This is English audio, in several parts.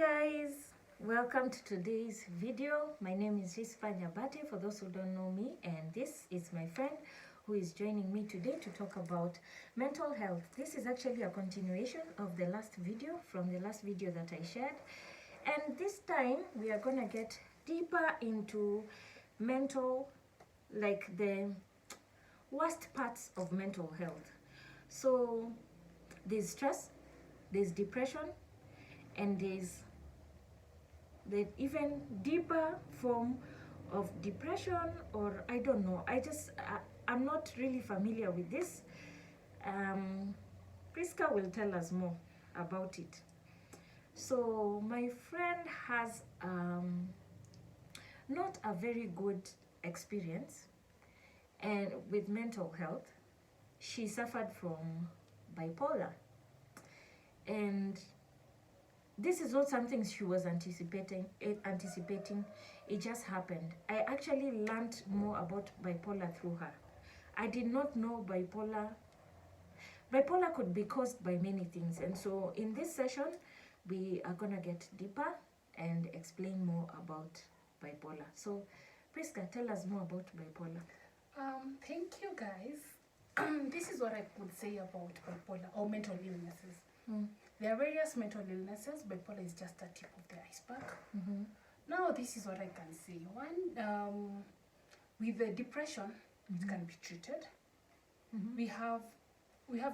guys, welcome to today's video. My name is Rispa Nyabate for those who don't know me, and this is my friend who is joining me today to talk about mental health. This is actually a continuation of the last video from the last video that I shared, and this time we are gonna get deeper into mental, like the worst parts of mental health. So there's stress, there's depression, and there's the even deeper form of depression, or I don't know, I'm not really familiar with this. Priska will tell us more about it. So my friend has not a very good experience and with mental health. She suffered from bipolar, and this is not something she was anticipating. It just happened. I actually learned more about bipolar through her. I did not know bipolar could be caused by many things, and so in this session we are gonna get deeper and explain more about bipolar. So Priska, tell us more about bipolar. Thank you, guys. This is what I could say about bipolar or mental illnesses. There are various mental illnesses. Bipolar is just a tip of the iceberg. Now, this is what I can say. One, with the depression, it can be treated. We have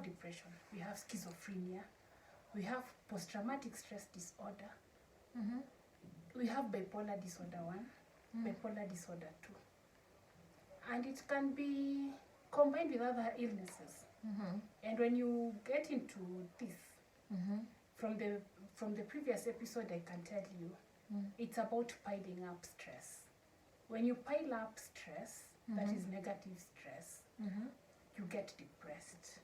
depression. We have schizophrenia. We have post-traumatic stress disorder. We have bipolar disorder 1, bipolar disorder 2. And it can be combined with other illnesses. And when you get into this, from the previous episode, I can tell you, it's about piling up stress. When you pile up stress, that is negative stress, you get depressed.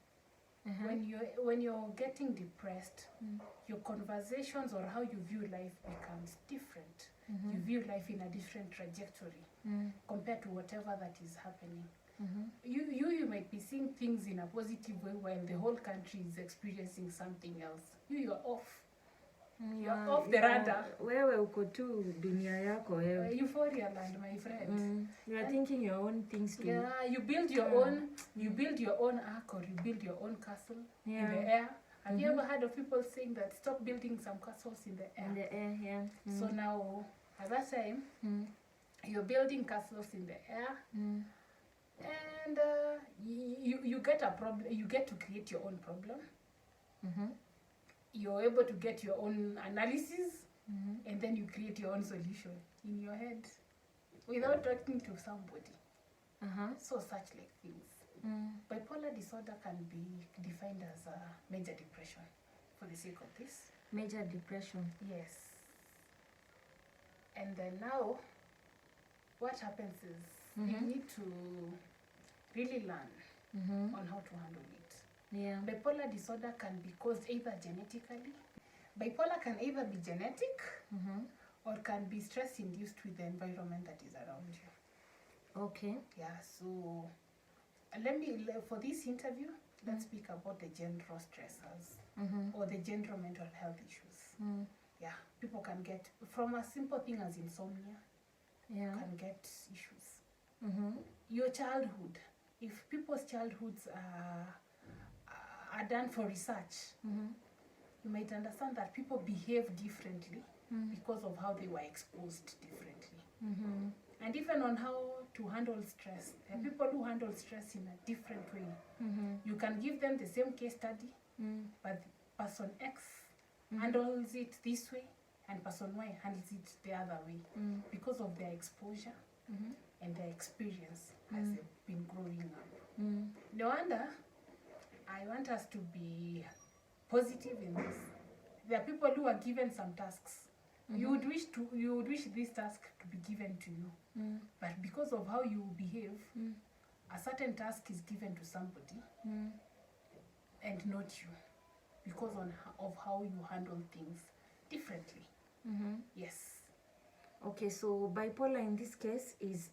When you're getting depressed, your conversations or how you view life becomes different. You view life in a different trajectory compared to whatever that is happening. You might be seeing things in a positive way while the whole country is experiencing something else. You're off. You're off the radar. Wewe uko tu dunia yako wewe. Euphoria land, my friend. You are thinking your own things too. Yeah, you build your own. You build your own ark, or you build your own castle in the air. Have you ever heard of people saying that stop building some castles in the air? In the air, yeah. So now, at that time, you're building castles in the air. And you get a problem. You get to create your own problem. You're able to get your own analysis, and then you create your own solution in your head without talking to somebody. So such like things. Bipolar disorder can be defined as a major depression, for the sake of this. Major depression. Yes. And then now, what happens is you need to really learn on how to handle it. Yeah. Bipolar disorder can be caused either genetically. Bipolar can either be genetic or can be stress-induced with the environment that is around you. Okay. Yeah, so for this interview, let's speak about the general stressors or the general mental health issues. Yeah, people can get, from a simple thing as insomnia, can get issues. Your childhood, if people's childhoods are done for research, you might understand that people behave differently because of how they were exposed differently. And even on how to handle stress, there are people who handle stress in a different way. You can give them the same case study, but person X handles it this way, and person Y handles it the other way because of their exposure and their experience as they've been growing up. No wonder I want us to be positive in this. There are people who are given some tasks. You would wish this task to be given to you, but because of how you behave, a certain task is given to somebody and not you, because of how you handle things differently. Yes. Okay, so bipolar in this case is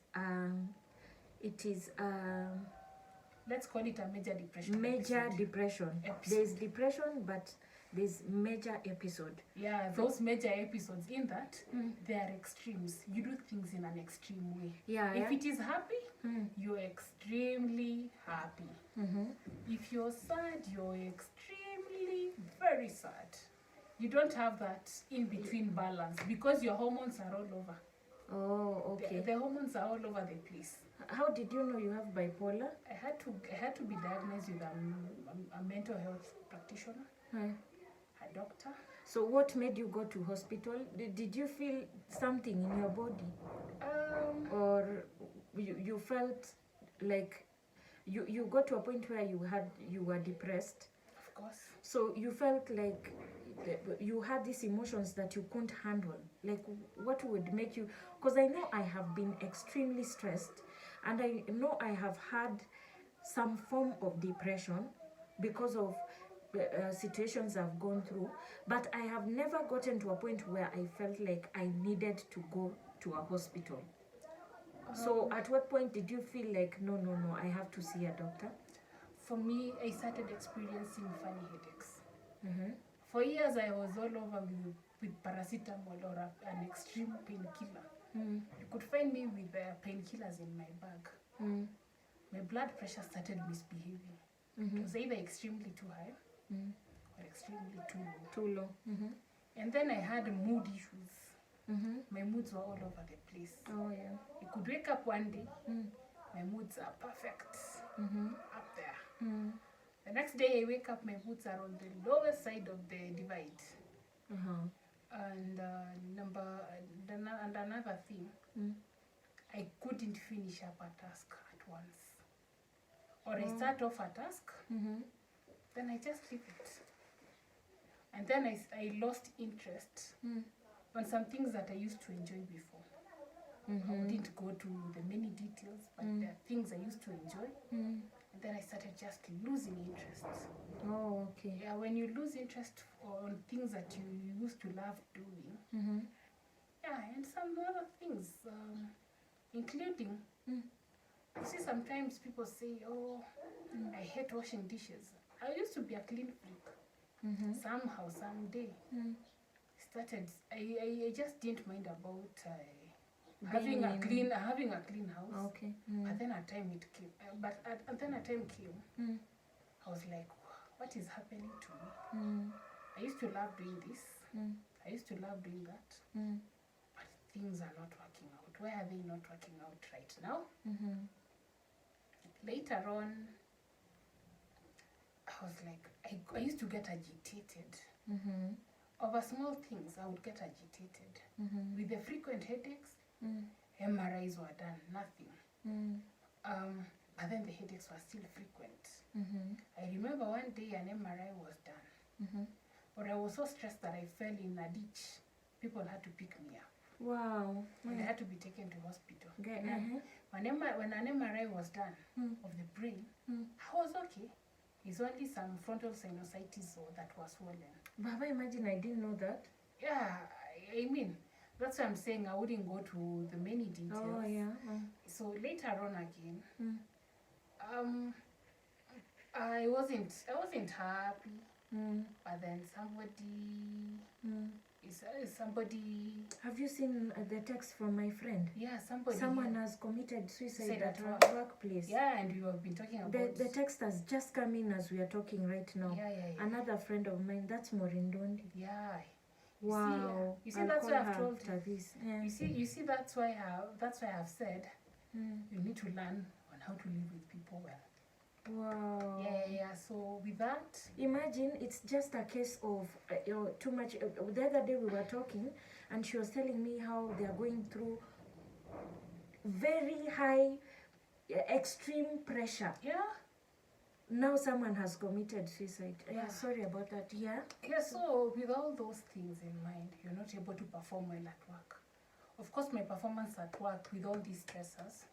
let's call it a major depression. Major depression. There's depression, but there's major episode. Yeah, those major episodes in that they are extremes. You do things in an extreme way. Yeah. If it is happy, you're extremely happy. If you're sad, you're extremely very sad. You don't have that in between balance because your hormones are all over. Oh, okay. The hormones are all over the place. How did you know you have bipolar? I had to be diagnosed with a mental health practitioner, a doctor. So what made you go to hospital? Did you feel something in your body? Or you felt like you got to a point where you were depressed? Of course. So you felt like you had these emotions that you couldn't handle. Like what would make you, because I know I have been extremely stressed, and I know I have had some form of depression because of situations I've gone through, but I have never gotten to a point where I felt like I needed to go to a hospital. So at what point did you feel like, no, I have to see a doctor? For me, I started experiencing funny headaches. For years, I was all over with paracetamol or an extreme painkiller. You could find me with painkillers in my bag. My blood pressure started misbehaving. It was either extremely too high or extremely too low. And then I had mood issues. My moods were all over the place. Oh, yeah. You could wake up one day, my moods are perfect, up there. The next day I wake up, my moods are on the lower side of the divide. And another thing, I couldn't finish up a task at once. Or I start off a task, then I just leave it. And then I lost interest on some things that I used to enjoy before. I wouldn't go to the many details, but there are things I used to enjoy. And then I started just losing interest. Oh, okay. Yeah, when you lose interest on things that you used to love doing, yeah, and some other things, including, you see, sometimes people say, oh, I hate washing dishes. I used to be a clean freak. Somehow, someday, I just didn't mind about having a clean house. Okay. But then a time it came. Then a time came. I was like, what is happening to me? I used to love doing this. I used to love doing that. But things are not working out. Why are they not working out right now? Later on, I was like, I used to get agitated. Over small things, I would get agitated. With the frequent headaches, MRIs were done, nothing. But then the headaches were still frequent. I remember one day an MRI was done. But I was so stressed that I fell in a ditch. People had to pick me up. Wow. And I had to be taken to hospital. Okay. When an MRI was done of the brain, I was okay. It's only some frontal sinusitis that was swollen. Baba, imagine I didn't know that. Yeah, I mean, that's why I'm saying I wouldn't go to the many details. Oh, yeah. So later on again, I wasn't happy. But then somebody. Have you seen the text from my friend? Yeah, somebody. Someone has committed suicide at her workplace. Yeah, and we have been talking about. The text has just come in as we are talking right now. Yeah. Another friend of mine, that's Morindondi. Yeah. Wow. You see that's why I've told this. Yeah. You see that's why I've said you need to learn on how to live with people well. Wow. Yeah. So with that, imagine it's just a case of too much. The other day we were talking, and she was telling me how they are going through very high, extreme pressure. Yeah. Now someone has committed suicide. Yeah. Sorry about that. Yeah. Yeah. So with all those things in mind, you're not able to perform well at work. Of course, my performance at work with all these stressors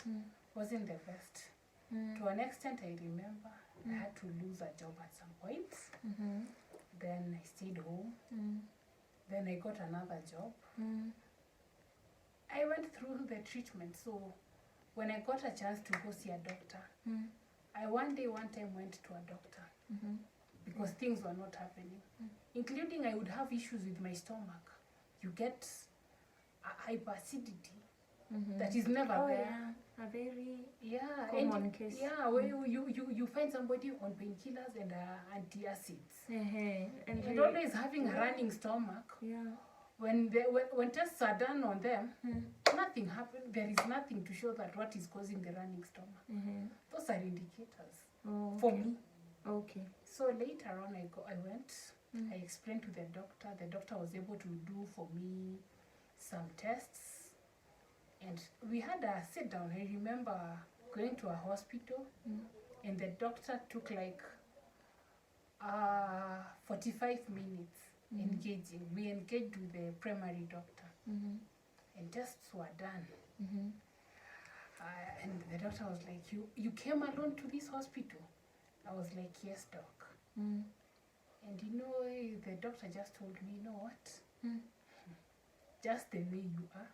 wasn't the best. To an extent, I remember I had to lose a job at some point. Then I stayed home. Then I got another job. I went through the treatment. So when I got a chance to go see a doctor, I one time went to a doctor. because things were not happening. Including I would have issues with my stomach. You get a hyperacidity that is never there. Yeah, a very Common case. Yeah, where you find somebody on painkillers and antacids. And always having a running stomach. Yeah. When tests are done on them, nothing happened. There is nothing to show that what is causing the running stomach. Those are indicators for me. Okay. So later on, I went. I explained to the doctor. The doctor was able to do for me some tests, and we had a sit down. I remember going to a hospital, and the doctor took like 45 minutes engaging. We engaged with the primary doctor, and tests were done. And the doctor was like, you came alone to this hospital? I was like, yes, doc. And the doctor just told me, you know what? Just the way you are.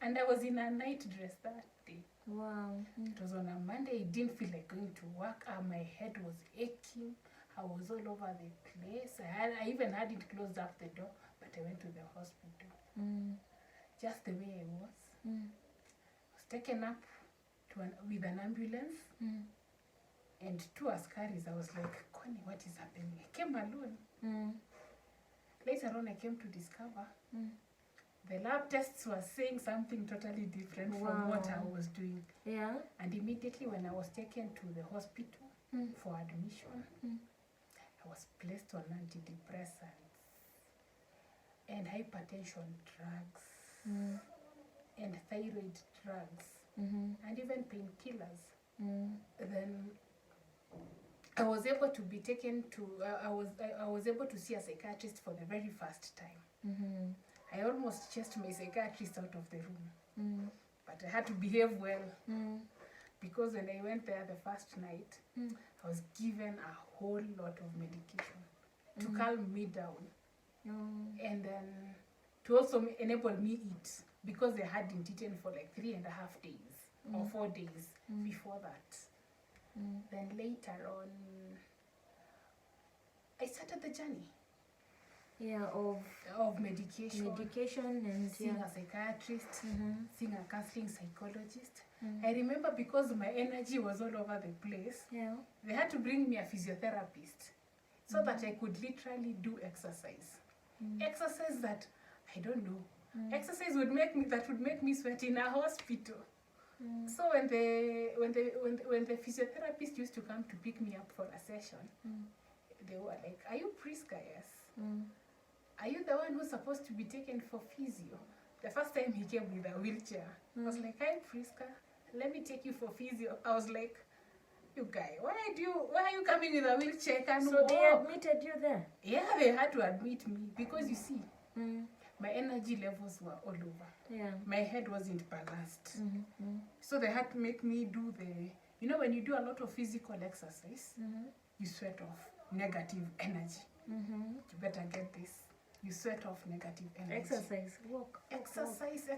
And I was in a night dress that day. Wow. It was on a Monday. I didn't feel like going to work. My head was aching. I was all over the place. I even had it closed up the door, but I went to the hospital. Just the way I was. I was taken up with an ambulance. And 2 askaris. I was like, Connie, what is happening? I came alone. Later on, I came to discover the lab tests were saying something totally different from what I was doing. Yeah. And immediately when I was taken to the hospital for admission, I was placed on antidepressants and hypertension drugs and thyroid drugs and even painkillers. Then I was able to be taken to. I was able to see a psychiatrist for the very first time. I almost chased my psychiatrist out of the room, but I had to behave well because when I went there the first night, I was given a whole lot of medication to calm me down, and then to also enable me eat because I hadn't eaten for like 3.5 days or 4 days before that. Then later on, I started the journey. Yeah, of medication and seeing a psychiatrist, seeing a counseling psychologist. I remember because my energy was all over the place, they had to bring me a physiotherapist so that I could literally do exercise. Exercise that I don't know. Exercise would make me sweat in a hospital. So when the physiotherapist used to come to pick me up for a session, they were like, "Are you Priska?" Yes. Are you the one who's supposed to be taken for physio? The first time he came with a wheelchair, I was like, "Hi, Priska, let me take you for physio." I was like, "You guy, why are you coming with a wheelchair? So they admitted you there? Yeah, they had to admit me because you see, my energy levels were all over. Yeah. My head wasn't balanced. So they had to make me do when you do a lot of physical exercise, you sweat off negative energy. You better get this. You sweat off negative energy. Exercise, walk. Exercise.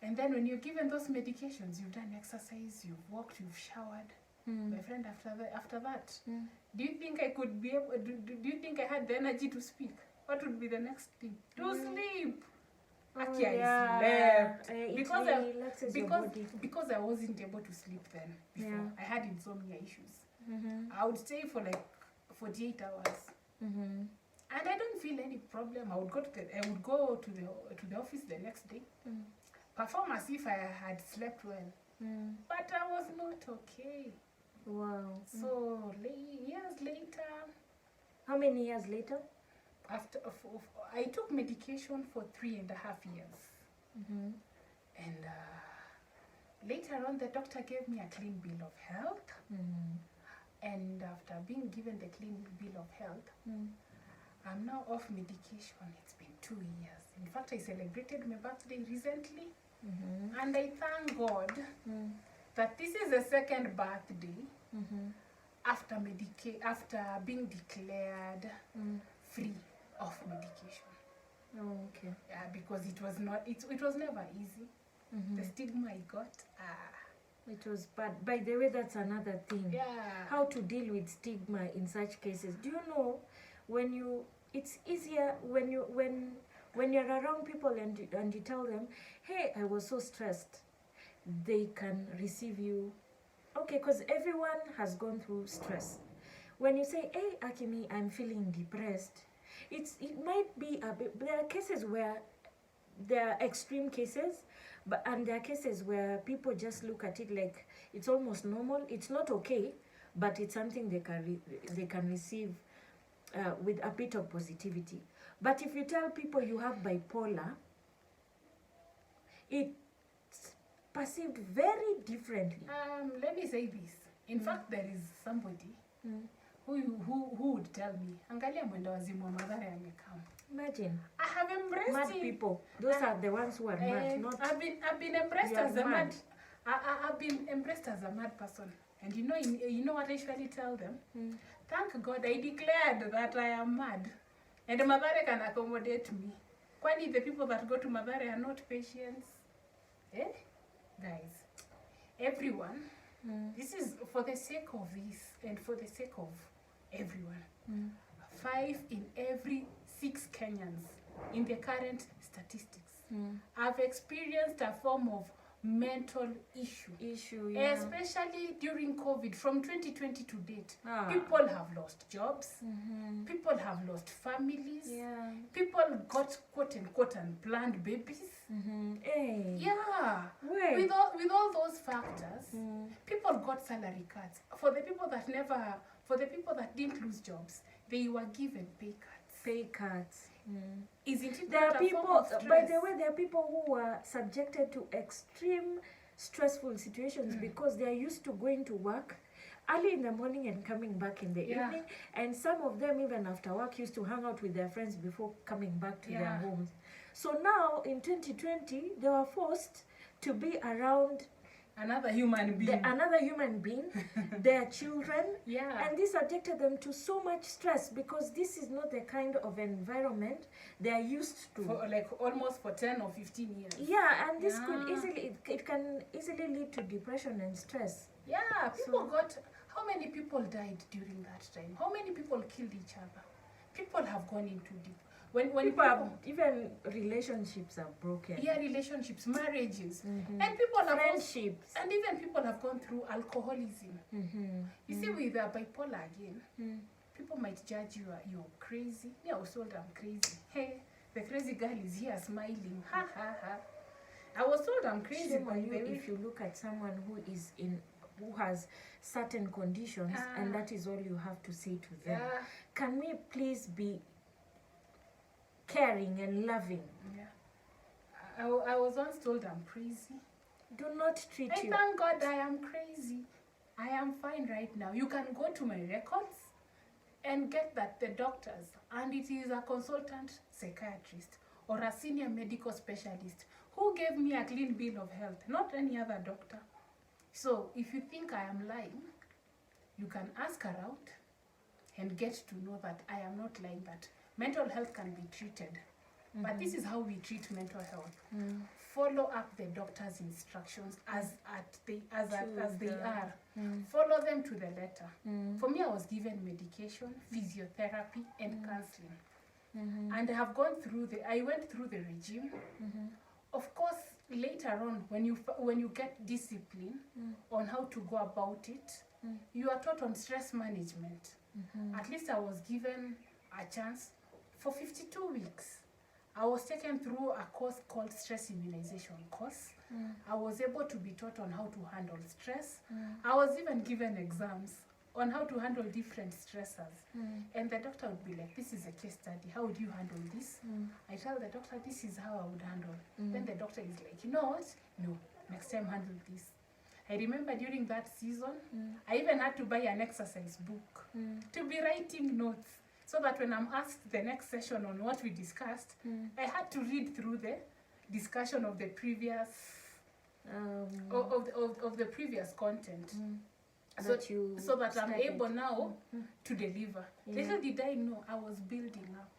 And then when you're given those medications, you've done exercise, you've walked, you've showered. My friend, after that, do you think I could be able? Do you think I had the energy to speak? What would be the next thing? To sleep. Actually, I slept because I wasn't able to sleep then. Before I had insomnia issues. I would stay for like 48 hours, and I don't feel any problem. I would go to the office the next day, perform as if I had slept well, but I was not okay. Wow. So years later. How many years later? After I took medication for 3.5 years, and later on the doctor gave me a clean bill of health. And after being given the clean bill of health, I'm now off medication. It's been 2 years. In fact, I celebrated my birthday recently, and I thank God that this is the second birthday after being declared free of medication. Oh, okay. Yeah, because it was never easy. The stigma I got. It was bad. By the way, that's another thing. Yeah. How to deal with stigma in such cases. Do you know, it's easier when you're around people and you tell them, hey, I was so stressed. They can receive you, okay, because everyone has gone through stress. When you say, hey, Akimi, I'm feeling depressed, it might be a bit, there are cases where there are extreme cases, and there are cases where people just look at it like it's almost normal. It's not okay, but it's something they can receive with a bit of positivity. But if you tell people you have bipolar, it's perceived very differently. Let me say this. In fact, there is somebody who would tell me, angalia mwenda wazimu wa Mathare amekam. Imagine. I have embraced mad people. Those are the ones who are mad, not. I've been embraced as a mad. I've been embraced as a mad person. And you know what I usually tell them? Thank God I declared that I am mad. And Mathare can accommodate me. Kwani the people that go to Mathare are not patients? Eh? Guys, everyone, this is for the sake of this and for the sake of everyone. 5 in every 6 Kenyans in the current statistics have experienced a form of mental issue, yeah. Especially during COVID. From 2020 to date, people have lost jobs, people have lost families, Yeah. people got quote-unquote unplanned babies. Hey. Yeah. Wait. With all those factors, people got salary cuts. For the people that didn't lose jobs, they were given pay cuts. Pay cuts. Isn't it? There are not a people, form of stress? by the way, there are people who were subjected to extreme stressful situations because they are used to going to work early in the morning and coming back in the evening, and some of them even after work used to hang out with their friends before coming back to their homes. So now in 2020 they were forced to be around another human being, their children, Yeah. and this subjected them to so much stress because this is not the kind of environment they are used to. For like almost for 10 or 15 years. Yeah, and this could easily, it can easily lead to depression and stress. Yeah, how many people died during that time? How many people killed each other? People have gone into deep. When people have, even relationships are broken. Yeah, relationships, marriages, and people have friendships, and even people have gone through alcoholism. You see, with bipolar again, people might judge you. You're crazy. Yeah, I was told I'm crazy. Hey, the crazy girl is here smiling. Ha ha ha. I was told I'm crazy. Shame on you if you look at someone who has certain conditions, and that is all you have to say to them. Yeah. Can we please be caring and loving? Yeah. I was once told I'm crazy. Do not treat you. Thank God I am crazy. I am fine right now. You can go to my records and get that the doctors, and it is a consultant psychiatrist or a senior medical specialist who gave me a clean bill of health, not any other doctor. So if you think I am lying, you can ask around and get to know that I am not lying, that mental health can be treated. But this is how we treat mental health. Follow up the doctor's instructions as they are. Follow them to the letter. For me, I was given medication, physiotherapy, and counseling. And I went through the regime. Of course, later on, when you get discipline on how to go about it, you are taught on stress management. At least I was given a chance for 52 weeks. I was taken through a course called stress immunization course. I was able to be taught on how to handle stress. I was even given exams on how to handle different stressors. And the doctor would be like, this is a case study. How would you handle this? I tell the doctor, this is how I would handle. Then the doctor is like, you know what? No, next time handle this. I remember during that season, I even had to buy an exercise book to be writing notes, so that when I'm asked the next session on what we discussed, I had to read through the discussion of the previous of the previous content. So that I'm able now to deliver. Little did I know I was building up.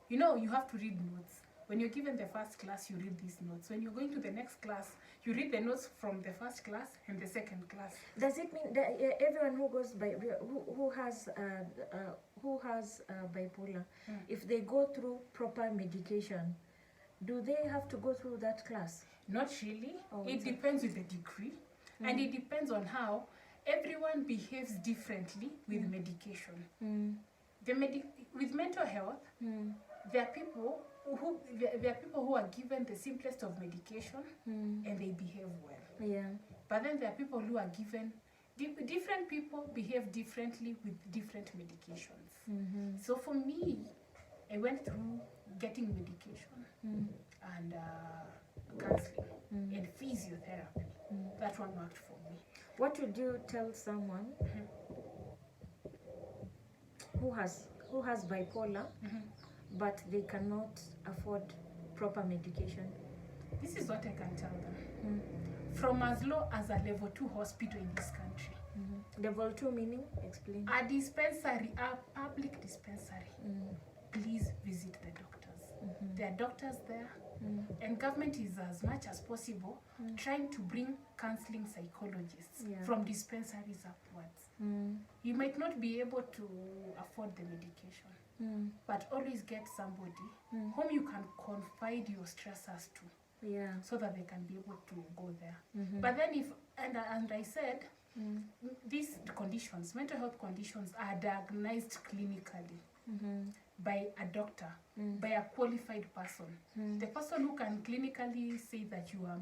You know, you have to read notes. When you're given the first class, you read these notes. When you're going to the next class, you read the notes from the first class and the second class. Does it mean that everyone who goes by who has bipolar, if they go through proper medication, do they have to go through that class? Not really. Oh, it depends with the degree, and it depends on how everyone behaves differently with medication. With mental health, there are people who are given the simplest of medication and they behave well. Yeah. But then there are people who are given different people behave differently with different medications. So for me, I went through getting medication and counseling and physiotherapy. That one worked for me. What would you tell someone who has bipolar, but they cannot afford proper medication? This is what I can tell them. From as low as a level 2 hospital in this country. Level 2 meaning? Explain. A dispensary, a public dispensary. Please visit the doctors. There are doctors there. And government is as much as possible trying to bring counseling psychologists from dispensaries upwards. You might not be able to afford the medication, but always get somebody whom you can confide your stressors to, so that they can be able to go there. But then and I said, these conditions, mental health conditions, are diagnosed clinically by a doctor, by a qualified person. The person who can clinically say that you are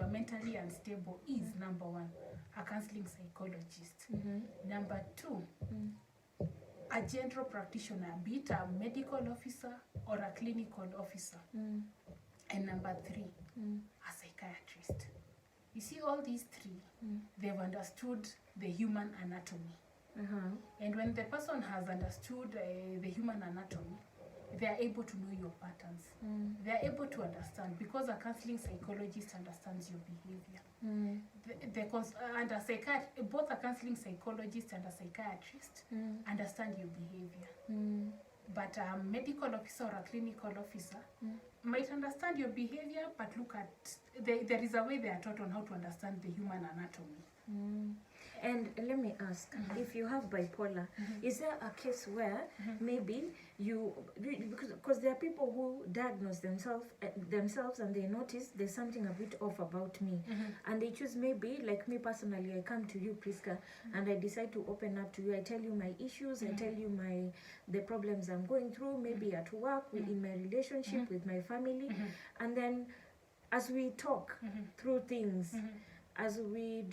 mentally unstable is number 1, a counseling psychologist. Number 2, a general practitioner, be it a medical officer or a clinical officer. And number 3, a psychiatrist. You see, all these 3, they've understood the human anatomy. And when the person has understood the human anatomy, they are able to know your patterns. They are able to understand, because a counseling psychologist understands your behavior. Both a counseling psychologist and a psychiatrist understand your behavior. But a medical officer or a clinical officer might understand your behavior, but look at, there is a way they are taught on how to understand the human anatomy. And let me ask, if you have bipolar, is there a case where maybe because there are people who diagnose themselves and they notice there's something a bit off about me, and they choose, maybe like me personally, I come to you, Priska, and I decide to open up to you. I tell you my issues, I tell you the problems I'm going through, maybe at work, in my relationship with my family, and then as we talk through things, as we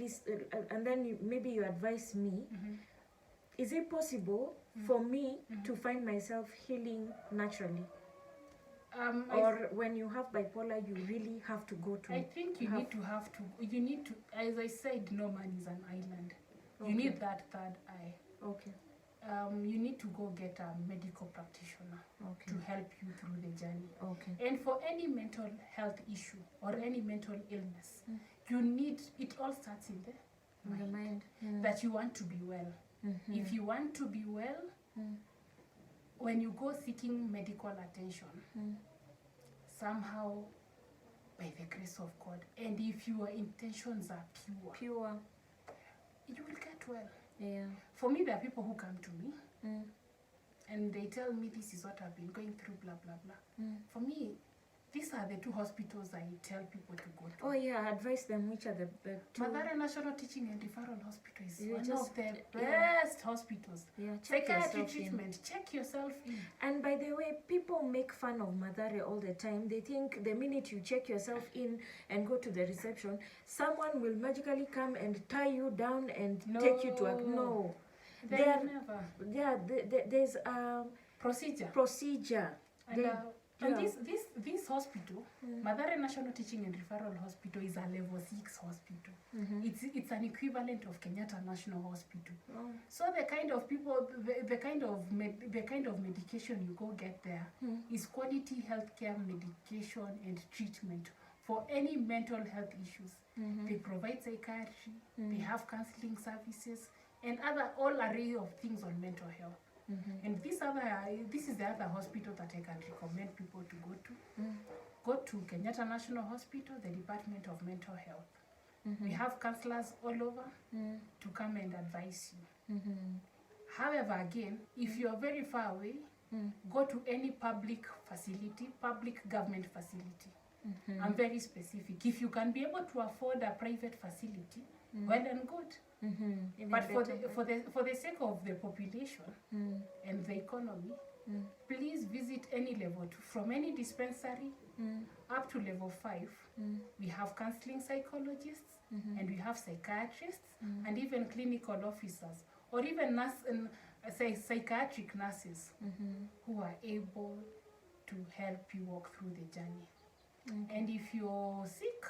and then maybe you advise me, is it possible for me to find myself healing naturally? Or when you have bipolar, you really have to go to... I think you need to, as I said, no man is an island. Okay. You need that third eye. Okay. You need to go get a medical practitioner to help you through the journey. Okay. And for any mental health issue or any mental illness, you need, it all starts in the mind. That you want to be well. If you want to be well, when you go seeking medical attention, somehow, by the grace of God, and if your intentions are pure, you will get well. Yeah. For me, there are people who come to me and they tell me, this is what I've been going through, blah, blah, blah. For me, these are the 2 hospitals I tell people to go to. Oh yeah, advise them which are the 2. Madara National Teaching and Referral Hospital is You one just- of the best hospitals. Yeah, check Psychiatry yourself in. treatment, check yourself in. And by the way, people make fun of Madare all the time. They think the minute you check yourself in and go to the reception, someone will magically come and tie you down and take you to a... No. There's a procedure. And this hospital, Madare National Teaching and Referral Hospital, is a level 6 hospital. It's an equivalent of Kenyatta National Hospital. So the kind of people, the kind of medication you go get there is quality healthcare medication and treatment for any mental health issues. They provide psychiatry, they have counseling services, and all array of things on mental health. And this is the other hospital that I can recommend people to go to. Go to Kenyatta National Hospital, the Department of Mental Health. We have counselors all over to come and advise you. However, again, if you are very far away, go to any public facility, public government facility. I'm very specific. If you can be able to afford a private facility, well and good. But for the sake of the population and the economy, please visit any level 2, from any dispensary up to level 5. We have counseling psychologists and we have psychiatrists and even clinical officers, or even psychiatric nurses who are able to help you walk through the journey. And if you're sick,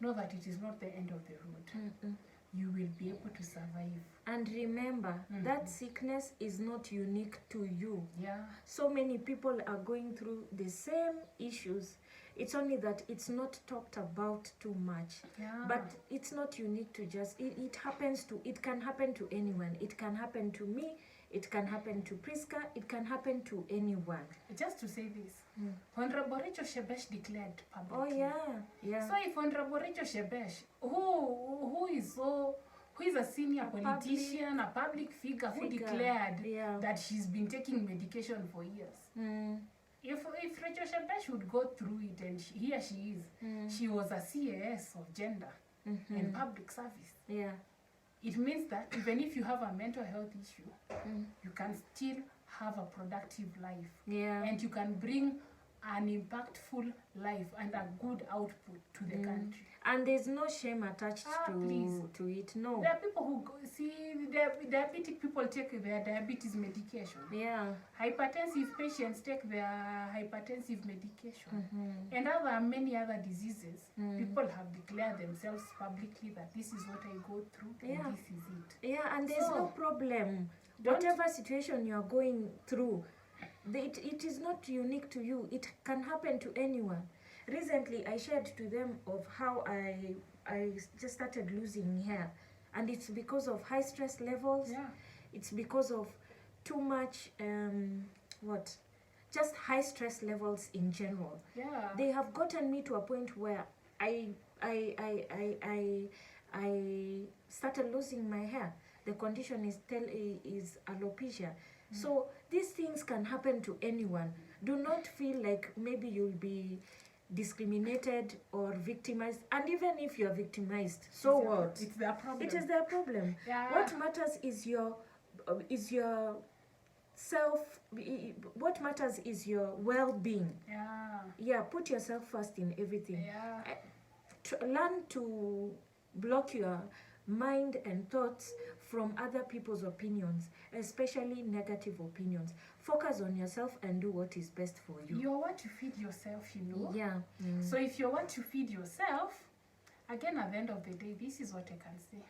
know that it is not the end of the road. You will be able to survive. And remember, that sickness is not unique to you. Yeah. So many people are going through the same issues. It's only that it's not talked about too much. Yeah. But it's not unique to just, it can happen to anyone. It can happen to me, it can happen to Priska, it can happen to anyone. Just to say this, Honorable Rachel Shebesh declared publicly. Oh yeah. So if Honorable Rachel Shebesh, who is a senior politician, a public figure who declared that she's been taking medication for years. If Rachel Shebesh would go through it, and here she is, she was a CAS of gender and public service. Yeah. It means that even if you have a mental health issue, you can still have a productive life. Yeah. And you can bring an impactful life and a good output to the country. And there's no shame attached to it. No. There are people who diabetic people take their diabetes medication. Yeah. Hypertensive patients take their hypertensive medication. And many other diseases. People have declared themselves publicly that this is what I go through and this is it. Yeah, and there's no problem. Whatever situation you're going through, it is not unique to you. It can happen to anyone. Recently, I shared to them of how I just started losing hair. And it's because of high stress levels. Yeah. It's because of too much, just high stress levels in general. Yeah. They have gotten me to a point where I started losing my hair. The condition is alopecia. So these things can happen to anyone. Do not feel like maybe you'll be discriminated or victimized. And even if you're victimized, so what? It's their problem. It is their problem. Yeah. What matters is your self. What matters is your well-being. Yeah. Put yourself first in everything. Yeah. Learn to block your mind and thoughts from other people's opinions, especially negative opinions. Focus on yourself and do what is best for you. You want to feed yourself, Yeah. So if you want to feed yourself, again, at the end of the day, this is what I can say.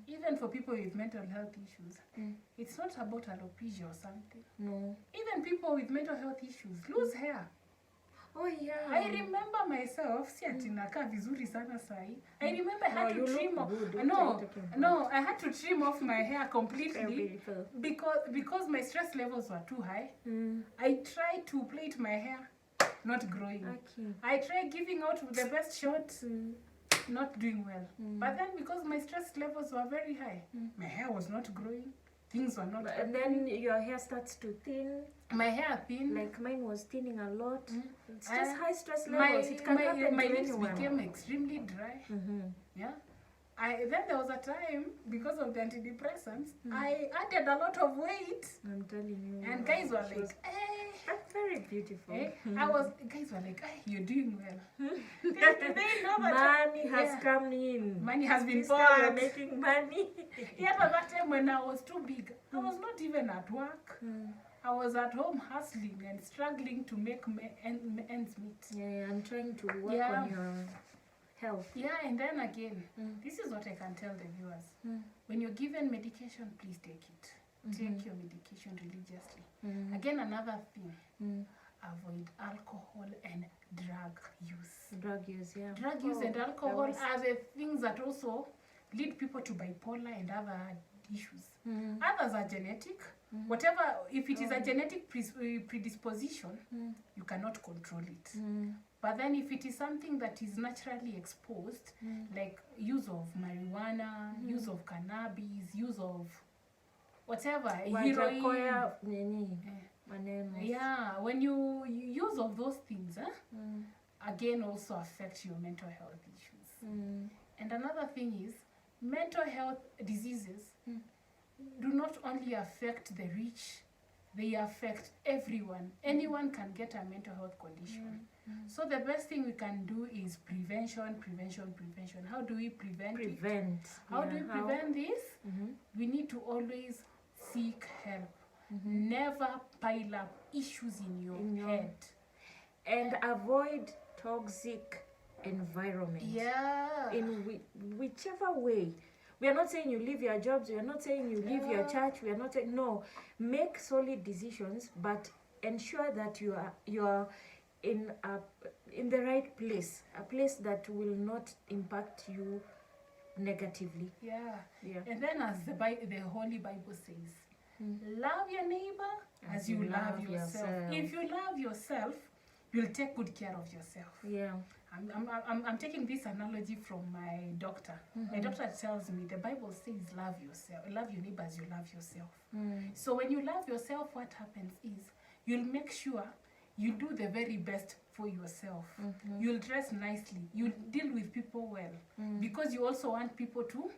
Even for people with mental health issues, it's not about alopecia or something. No. Even people with mental health issues lose hair. Oh yeah. I remember myself, si ati nakaa vizuri sana sahi. I remember I had to trim off. I had to trim off my hair completely because my stress levels were too high. I tried to plait my hair, not growing. Okay. I tried giving out the best shot, not doing well. But then because my stress levels were very high, my hair was not growing. Things were not And then your hair starts to thin. My hair thin. Like mine was thinning a lot. It's just high stress levels. It can happen to my lips anyone. became extremely dry. Yeah. Then there was a time, because of the antidepressants, I added a lot of weight. I'm telling you. And guys were like, That's very beautiful. Guys were like, you're doing well. They know that money has come in. Money has been You're poured. making money. But that time when I was too big, I was not even at work. I was at home hustling and struggling to make ends meet. Yeah, I'm trying to work on your health. Yeah, and then again, this is what I can tell the viewers. When you're given medication, please take it. Take your medication religiously. Again, another thing, avoid alcohol and drug use. Drug use, yeah. Drug use and alcohol are the things that also lead people to bipolar and other issues. Others are genetic, Whatever, if it is a genetic predisposition, you cannot control it. But then if it is something that is naturally exposed, like use of marijuana, use of cannabis, use of whatever, heroin. Yeah, when you use of those things, again also affect your mental health issues. And another thing is, mental health diseases do not only affect the rich, they affect everyone. Anyone can get a mental health condition. So the best thing we can do is prevention. How do we prevent it? How do we prevent this? We need to always seek help. Never pile up issues in your head. And avoid toxic environment. Yeah. In whichever way. We are not saying you leave your jobs. We are not saying you leave your church. We are not saying, no. Make solid decisions, but ensure that you are in the right place, a place that will not impact you negatively. Yeah. And then, as the Holy Bible says, love your neighbor as you love yourself. If you love yourself, you'll take good care of yourself. Yeah. I'm taking this analogy from my doctor. My doctor tells me the Bible says love yourself, love your neighbor as you love yourself. So when you love yourself, what happens is you'll make sure you do the very best for yourself. You'll dress nicely. You'll deal with people well, because you also want people to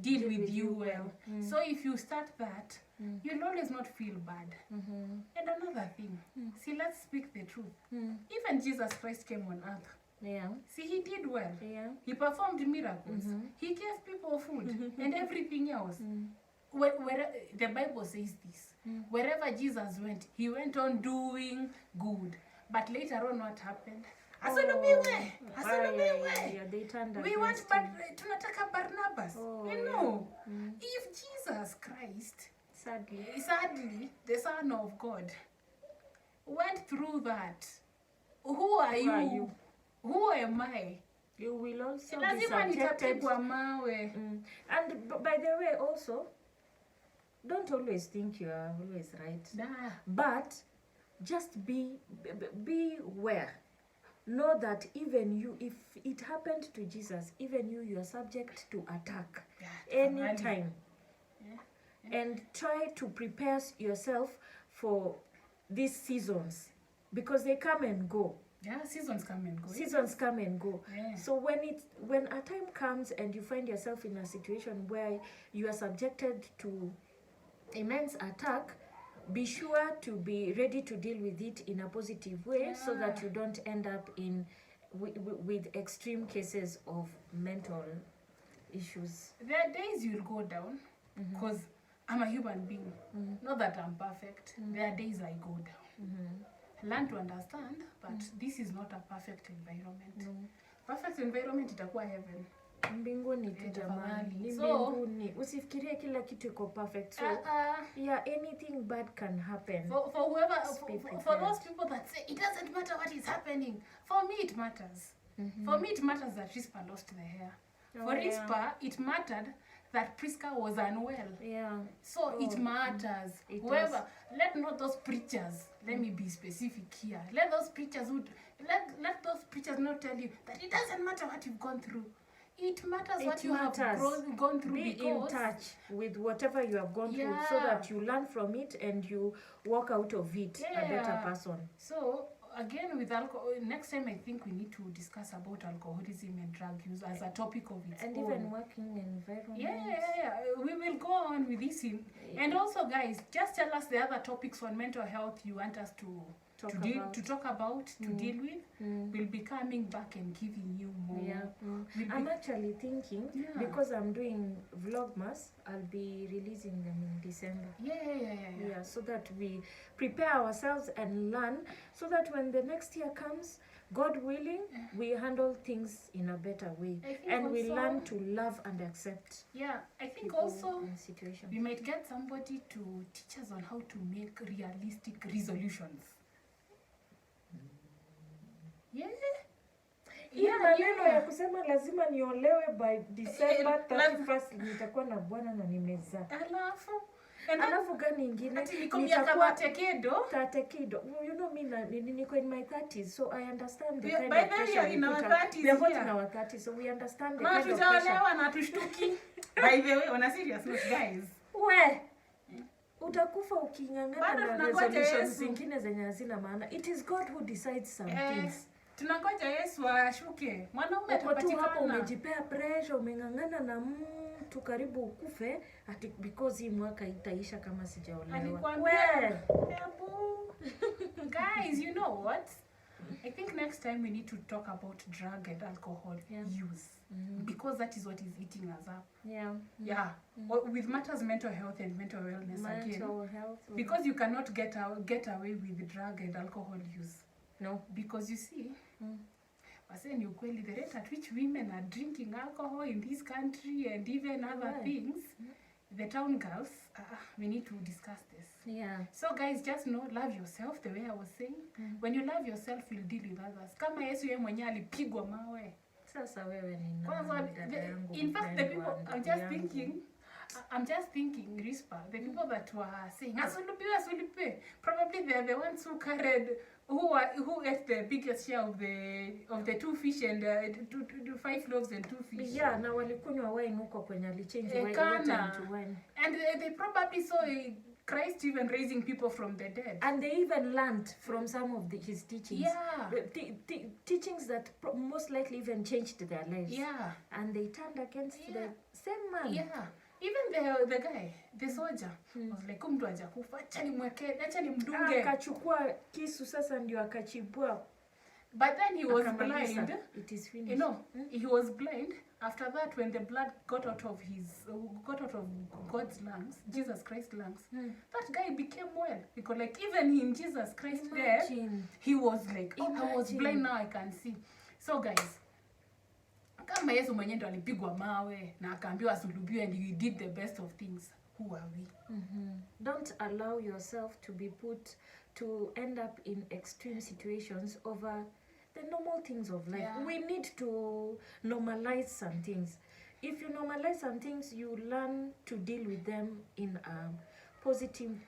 deal with you well. So if you start that, you'll always not feel bad. And another thing, see, let's speak the truth. Even Jesus Christ came on earth. See, he did well. He performed miracles. He gave people food and everything else. Where the Bible says this, wherever Jesus went, he went on doing good. But later on, what happened? We want tunataka Barnabas. If Jesus Christ, sadly, the Son of God, went through that, who are you? Who am I? You will also be subjected. And by the way, also, don't always think you are always right. But just be aware. Know that even you, if it happened to Jesus, even you are subject to attack anytime. And try to prepare yourself for these seasons, because they come and go. Seasons come and go. So when a time comes and you find yourself in a situation where you are subjected to immense attack, be sure to be ready to deal with it in a positive way, so that you don't end up with extreme cases of mental issues. There are days you'll go down, because I'm a human being. Not that I'm perfect. There are days I go down. Learn to understand, but this is not a perfect environment. Perfect environment itakuwa heaven. Mbinguni tu jamani. Ni mbinguni. Usifikirie kila kitu iko perfect. So anything bad can happen. For whoever, for those people that say it doesn't matter what is happening, for me it matters. For me it matters that Rispa lost the hair. For Rispa, it mattered that Priska was unwell. So it matters. Whoever, let not those preachers, let me be specific here. Let those preachers let those preachers not tell you that it doesn't matter what you've gone through. It matters what you have gone through. Be in touch with whatever you have gone through, so that you learn from it and you walk out of it a better person. So again, with alcohol, next time I think we need to discuss about alcoholism and drug use as a topic of its own. And even working environment. We will go on with this. And also, guys, just tell us the other topics on mental health you want us to talk about, to deal with. We'll be coming back and giving you more. I'm actually thinking, because I'm doing Vlogmas, I'll be releasing them in December. So that we prepare ourselves and learn, so that when the next year comes, God willing, we handle things in a better way. And we learn to love and accept. I think also we might get somebody to teach us on how to make realistic resolutions. Maneno ya kusema lazima niolewe by December 31st nitakuwa na bwana na nimezaa. Alafu gani ingine? Ati niko miaka tatekedo. You know me niko in my 30s, so I understand the kind by of pressure. By then you're in our 30s. We are both in our 30s, so we understand the kind of pressure. Tujaolewa na tushtuki. By the way, on a serious note, guys. Utakufa ukingangana na resolutions zingine zenye hazina maana. It is God who decides some things. Tunangoja Yesu ashuke. Mwanaume atapatikana. Hapo umejipea pressure, umengangana na mtu karibu ukufe ati because hii mwaka itaisha kama sijaolewa. Guys, you know what? I think next time we need to talk about drug and alcohol use. Because that is what is eating us up. With matters mental health and mental wellness again. Because you cannot get away with drug and alcohol use. No. Because you see, the rate at which women are drinking alcohol in this country and even other things, the town girls, we need to discuss this. So guys, just know, love yourself the way I was saying. When you love yourself, you'll deal with others. Kama Yesu yeye mwenyewe alipigwa mawe. Sasa wewe ni nani? In fact, the people, I'm just thinking, Rispa, the people that were saying, Asulipe, probably they are the ones who carried, who ate the biggest share of the 2 fish and 5 loaves and 2 fish. Yeah, na walikunywa wine huko kwenye alichange water into wine. And they probably saw Christ even raising people from the dead. And they even learned from some of his teachings. Teachings that most likely even changed their lives. And they turned against the same man. Even the guy, the soldier, was like, mtu hajakufa, acha nimdunge. Akachukua kisu sasa ndio akachibua. But then he was blind. It is finished. You know, he was blind. After that, when the blood got out of God's lungs, Jesus Christ's lungs, that guy became well. Because like even in Jesus Christ's death, he was like, I was blind, now I can see. So guys, kama Yesu mwenyewe ndo alipigwa mawe na akaambiwa asulubiwe and he did the best of things, who are we? Don't allow yourself to be put to end up in extreme situations over the normal things of life. We need to normalize some things. If you normalize some things, you learn to deal with them in a positive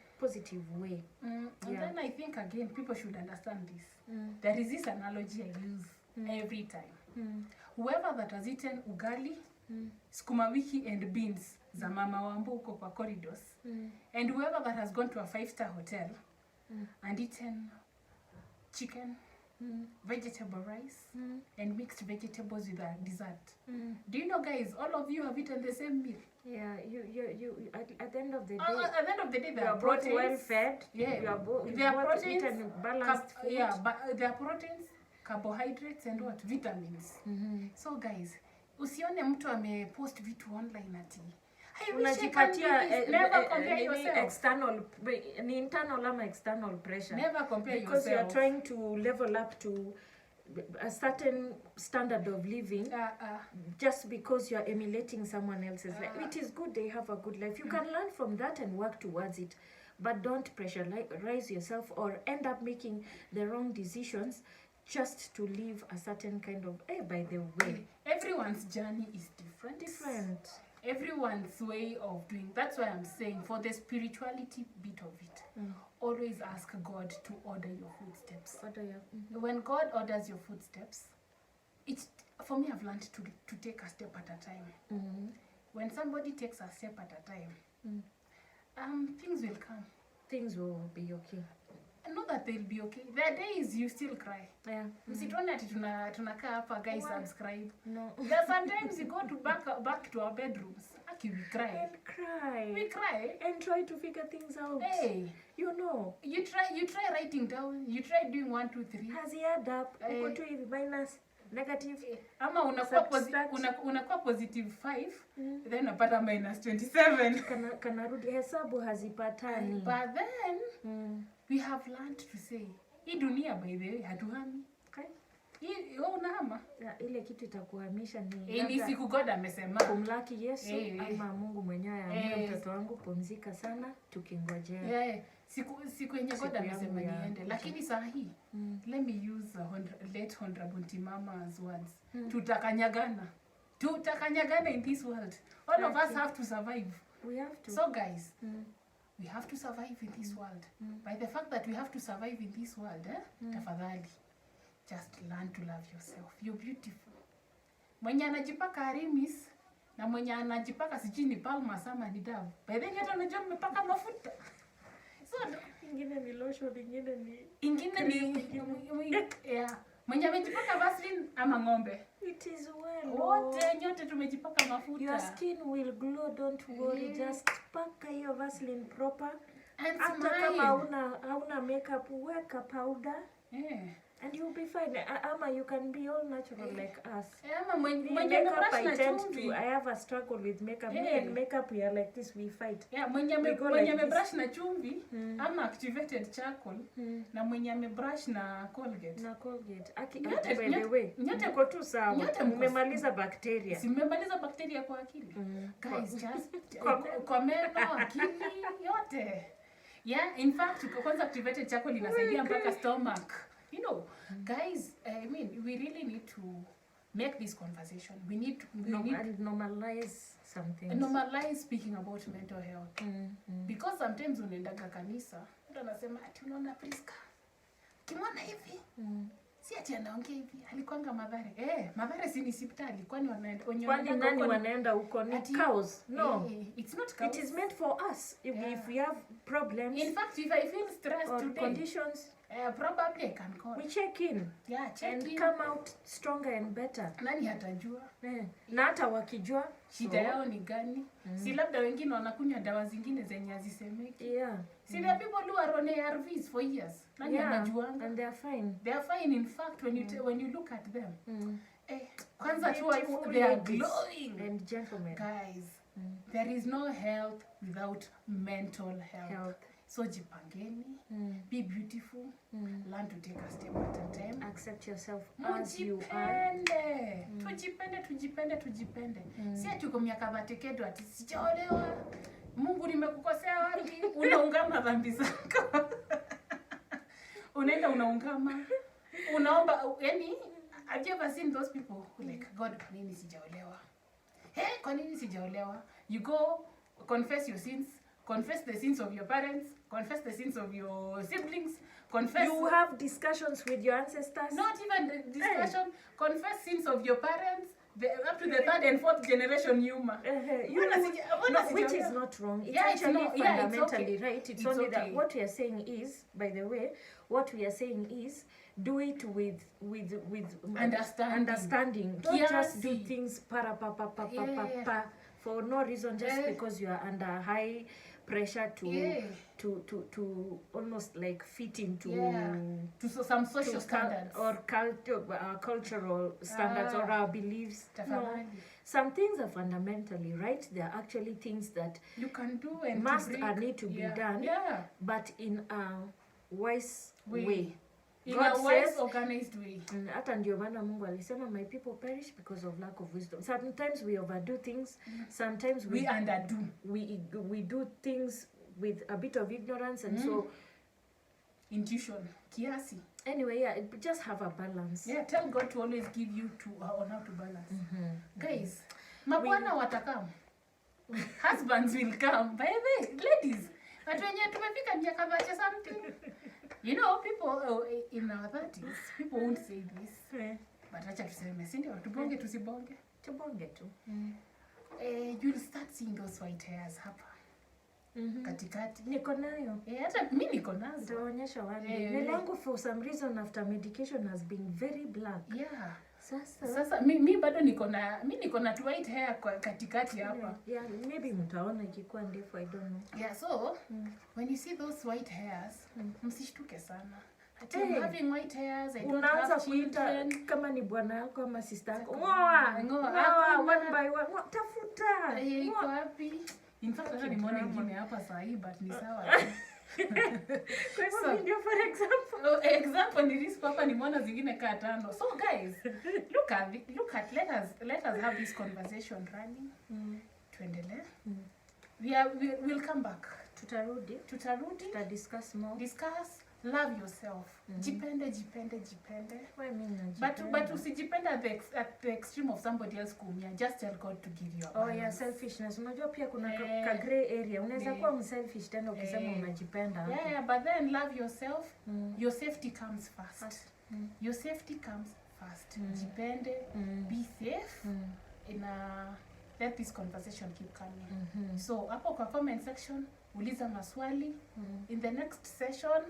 way. And then I think again people should understand this. There is this analogy I use every time. Whoever that has eaten ugali, sukuma wiki and beans za mama wambo huko kwa corridors, and whoever that has gone to a 5-star hotel and eaten chicken, vegetable rice, and mixed vegetables with a dessert. Do you know, guys, all of you have eaten the same meal? You at the end of the day. At the end of the day, they are both proteins. well fed. They are proteins. Eaten balanced food. But they are proteins, carbohydrates, and what? Vitamins. So, guys, usione mtu amepost vitu online ati. Unajipatia never compare yourself. External, ni internal ama external pressure. Never compare because yourself. Because you are trying to level up to a certain standard of living just because you are emulating someone else's life. It is good they have a good life. You can learn from that and work towards it. But don't pressurize yourself or end up making the wrong decisions just to live a certain kind of, by the way. Everyone's journey is different. Everyone's way of doing. That's why I'm saying for the spirituality bit of it, always ask God to order your footsteps. When God orders your footsteps, it's, for me, I've learned to take a step at a time. When somebody takes a step at a time, things will come. Things will be okay. Not that they'll be okay. There are days you still cry. Msituone ati tunakaa hapa, guys, subscribe. No. There are sometimes you go to back to our bedrooms. We cry. We cry. And try to figure things out. Hey. You know. You try writing down. You try doing 1, 2, 3. Has he add up? Uko tu hivi minus, negative. Ama unakuwa positive 5, then unapata minus 27. Kanarudi hesabu hazipatani. But then, we have learned to say, hii dunia by the way, hatuhami. Hii unahama. Ile kitu itakuhamisha ni ni siku God amesema. Kumlaki Yesu ama Mungu mwenyewe ambaye mtoto wangu pumzika sana tukingojea. Siku yenye God amesema niende. Lakini saa hii, let me use late Honorable Timama's words. Tutakanyagana in this world. All of us have to survive. We have to. So guys, we have to survive in this world. By the fact that we have to survive in this world, tafadhali, just learn to love yourself. You're beautiful. Mwenye anajipaka Arimis na mwenye anajipaka sijini Palma sama ni damu. By then hata unajua mmepaka mafuta. So ingine ni lotion, ingine ni yeah. Mwenye amejipaka Vaseline ama ng'ombe. It is well. Wote nyote tumejipaka mafuta. Your skin will glow, don't worry. Just paka your Vaseline proper. And hata kama hauna makeup, weka powder. And you'll be fine. Ama you can be all natural like us. Makeup, I have a struggle with makeup. Me and makeup, we are like this, we fight. Mwenye brush na chumvi, ama activated charcoal, na mwenye brush na Colgate. By the way, nyote kwa tu sawa. Mmemaliza bacteria. Simemaliza bacteria kwa akili. Guys, just kwa meno, akili, yote. Yeah, in fact, kwanza activated charcoal inasaidia mpaka stomach. You know, guys, I mean, we really need to make this conversation. We need to normalize something. Normalize speaking about mental health. Because sometimes unaendaga kanisa, mtu anasema ati unaona Priska. Kimwona hivi? Si ati anaongea hivi. Alikuanga Mathare. Mathare si ni hospitali. Kwani nani wanaenda huko ni cows? No. It's not cows. It is meant for us. If we have problems. In fact, if I feel stressed or today, conditions, probably I can call. We check in. Yeah, and come out stronger and better. Nani hatajua? Na hata wakijua shida yao ni gani? Si labda wengine wanakunywa dawa zingine zenye hazisemeki. Yeah. See, there are people who are on ARVs for years. Nani anajuanga? And they are fine. They are fine. In fact, when you look at them, kwanza tu they are glowing. And gentlemen. Guys, there is no health without mental health. So jipangeni, be beautiful, learn to take a step at a time. Accept yourself as you are. Tujipende. Si ati uko miaka vatekedo ati sijaolewa. Mungu nimekukosea wapi? Unaungama dhambi zako. Unaenda unaungama. Unaomba, yani, have you ever seen those people who like, God, kwa nini sijaolewa? Kwa nini sijaolewa? You go confess your sins. Confess the sins of your parents. Confess the sins of your siblings. Confess. You have discussions with your ancestors. Not even the discussion. Confess sins of your parents. Up to the 3rd and 4th generation humor. Which is not wrong. It's actually fundamentally right. It's only that what we are saying is, by the way, do it with understanding. Don't just do things for no reason, just because you are under high pressure to almost like fit into to some social standards or cultural standards or our beliefs. No. Some things are fundamentally right. They are actually things that you can do and need to be done, but in a wise way. In a wise, organized way. Hata ndio maana Mungu alisema my people perish because of lack of wisdom. Sometimes we overdo things. Sometimes we underdo. We do things with a bit of ignorance and so intuition, kiasi. Anyway, just have a balance. Yeah, tell God to always give you on how to balance. Guys, mabwana watakam. Husbands will come. By the way, ladies, but when you tumefika miaka vache something. You know, people in our 30s, people won't say this. But acha tuseme, si ndio? Tubonge tusibonge. Tubonge tu. You'll start seeing those white hairs hapa. Katikati. Niko nayo. Hata mimi niko nazo. Nitaonyesha one day. Nywele yangu for some reason after medication has been very black. Yeah. Sasa mimi bado niko na white hair kwa katikati hapa. Yeah, maybe mtaona ikikuwa ndefu, I don't know. Yeah, so when you see those white hairs, msishtuke sana. I'm having white hairs, I don't have children. Kama ni bwana yako ama sister yako. Ngoa, one by one. Tafuta. Iko wapi? In fact, hata nimeona ingine hapa saa hii, but ni sawa. So, video for example ni this papa nimeona zingine kaa 5. So guys, let us have this conversation running. Tuendelee. We'll come back. Tutarudi. Tuta discuss more. love yourself. Jipende. Why me But usijipende at the extreme of somebody else kuumia. Just tell God to give you a balance. Oh yeah, selfishness. Unajua pia kuna ka gray area. Unaweza kuwa mselfish tena ukisema unajipenda. Yeah, but then love yourself. Your safety comes first. Your safety comes first. Jipende, be safe. Let this conversation keep coming. So hapo kwa comment section uliza maswali. In the next session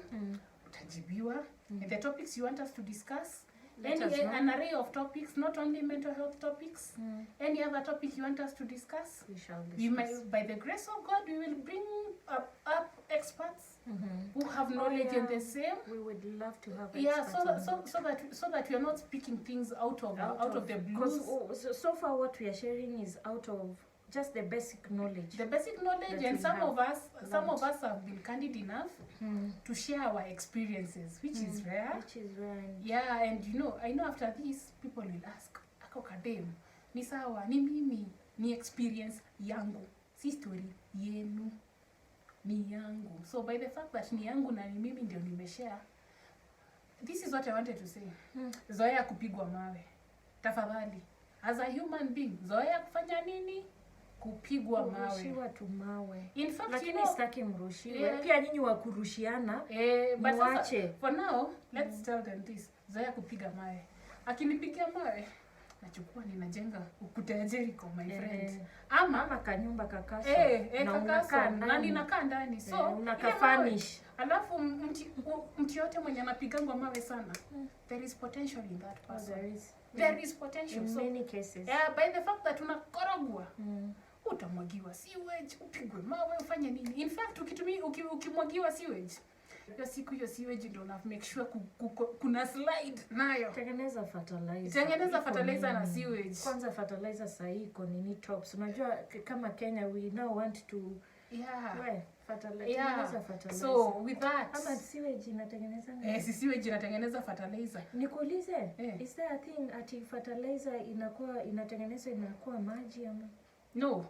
utajibiwa. And the topics you want us to discuss, an array of topics, not only mental health topics, any other topic you want us to discuss, we shall discuss. By the grace of God, we will bring up experts who have knowledge in the same. We would love to have experts. So that we are not speaking things out of the blues. Because so far what we are sharing is out of just the basic knowledge. The basic knowledge, and some of us have been candid enough to share our experiences, which is rare. Yeah, and I know after this people will ask, ako kadem, ni sawa, ni mimi, ni experience yangu, si story yenu, ni yangu. So by the fact that ni yangu na ni mimi ndio nimeshare, this is what I wanted to say. Zoea kupigwa mawe. Tafadhali. As a human being, zoea kufanya nini? Kupigwa mawe. Kurushiwa tu mawe. In fact, lakini sitaki mrushiwe. Pia nyinyi wa kurushiana. But muache. For now, let's tell them this. Zoea kupiga mawe. Akinipigia mawe, nachukua ninajenga ukuta ya Jericho, my friend. Ama kanyumba kakaso. Na ninakaa ndani. So, unakafanish. Alafu mti yote mwenye anapigangwa mawe sana. There is potential in that person. There is potential. In many cases. Yeah, by the fact that unakorogwa. Utamwagiwa sewage, upigwe mawe, ufanye nini? In fact, ukimwagiwa sewage, hiyo sewage ndio una make sure kuna slide nayo. Tengeneza fertilizer na sewage. Kwanza fertilizer sahi iko nini tops. Unajua kama Kenya we now want to fertilizer. So with that, ama sewage inatengeneza sewage inatengeneza fertilizer. Nikuulize, is there a thing ati fertilizer inatengenezwa inakuwa maji ama? No.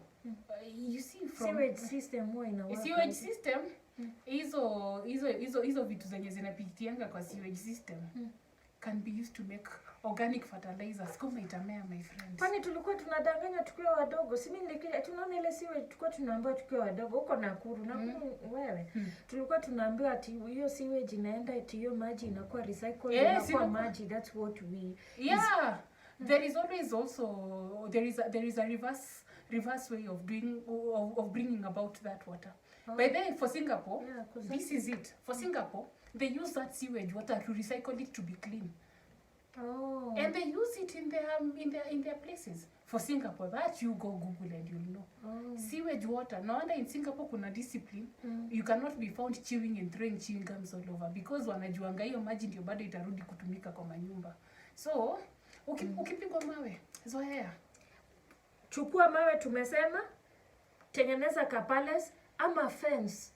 You see from sewage system huwa inawaka. Sewage system hizo vitu zenye zinapitianga kwa sewage system can be used to make organic fertilizers. Kama itamea, my friends. Kwani tulikuwa tunadanganya tukiwa wadogo? Si mimi tunaona ile sewage tulikuwa tunaambiwa tukiwa wadogo huko Nakuru. Wewe. Tulikuwa tunaambiwa ati hiyo sewage inaenda ati hiyo maji inakuwa recycled inakuwa maji. That's what we there is always also there is a reverse way of doing of bringing about that water. By the way, for Singapore, this is it. For Singapore, they use that sewage water to recycle it to be clean. And they use it in their places. For Singapore, that you go Google and you'll know. Sewage water. No wonder in Singapore kuna discipline. You cannot be found chewing and throwing chewing gums all over because wanajuanga hiyo maji ndio bado itarudi kutumika kwa manyumba. So, ukipigwa mawe, zoea. Chukua mawe tumesema, tengeneza ka palace ama fence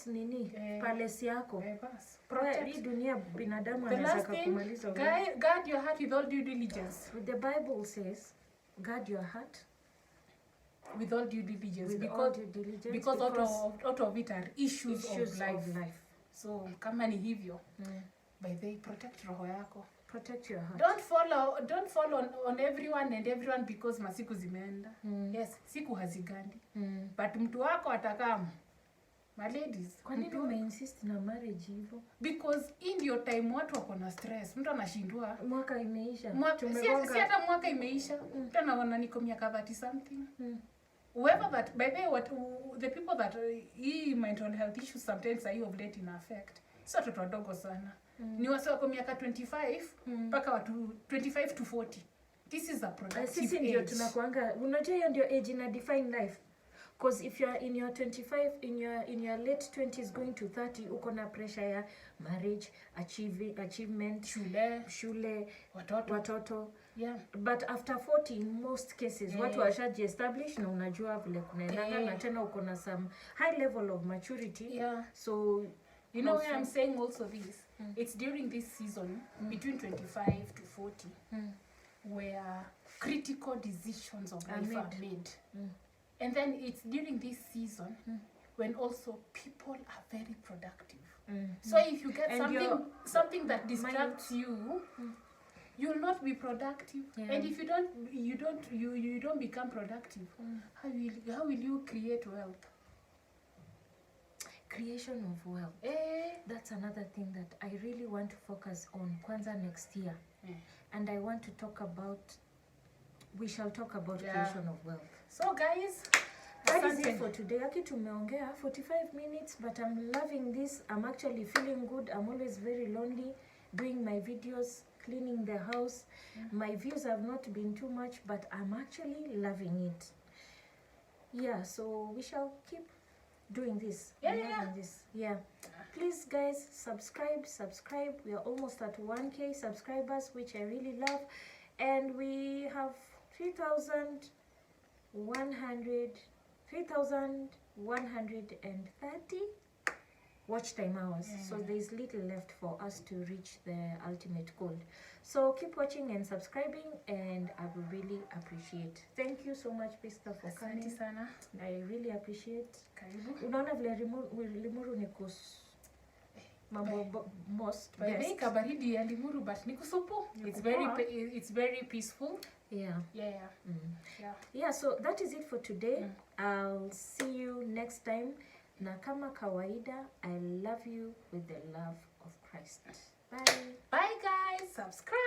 nini palace yako. Bas. Hii dunia binadamu anataka kumaliza. Guard your heart with all due diligence. The Bible says, guard your heart with all due diligence, because out of it are issues of life. So kama ni hivyo, by the way, protect roho yako. Protect your heart. Don't follow on everyone and everyone because masiku zimeenda. Yes, siku hazigandi. But mtu wako atakama. My ladies, kwa nini umeinsist na marriage hivyo? Because in your time watu wako na stress. Mtu anashindwa. Mwaka imeisha. Si hata mwaka imeisha. Mtu anaona niko miaka 30 something. Whoever that, by the way, the people that mental health issues sometimes are of late in affect. Si watoto wadogo sana. Ni wase wako miaka 25 mpaka watu 25 to 40. This is a productive age. Sisi ndio tunakuanga, unajua hiyo ndio age ina define life. Because if you are in your 25, in your late 20s going to 30, uko na pressure ya marriage, achievement, shule, watoto. Yeah. But after 40, in most cases, watu washaji establish na unajua vile kunaendanga na tena uko na some high level of maturity. Yeah. So, you know why I'm saying also this? It's during this season, between 25 to 40, where critical decisions of life are made. And then it's during this season when also people are very productive. So if you get And something that distracts you, you'll not be productive. And if you don't become productive, how will you create wealth? Creation of wealth. That's another thing that I really want to focus on kwanza next year. And I want to talk about, we shall talk about creation of wealth. So guys, that is it for today. Aki tumeongea 45 minutes, but I'm loving this. I'm actually feeling good. I'm always very lonely doing my videos, cleaning the house. My views have not been too much, but I'm actually loving it. Yeah, so we shall keep doing this. Yeah. Please guys, subscribe. We are almost at 1K subscribers, which I really love. And we have 3,130 watch time hours. So there's little left for us to reach the ultimate goal. So keep watching and subscribing, and I will really appreciate. Thank you so much, Pista, for coming. Sana. I really appreciate. Karibu. Unaona vile Limuru ni mambo most best. Kabaridi ya Limuru, but ni kusupu. It's very peaceful. Yeah, so that is it for today. I'll see you next time. Na kama kawaida, I love you with the love of Christ. Bye. Bye guys. Subscribe.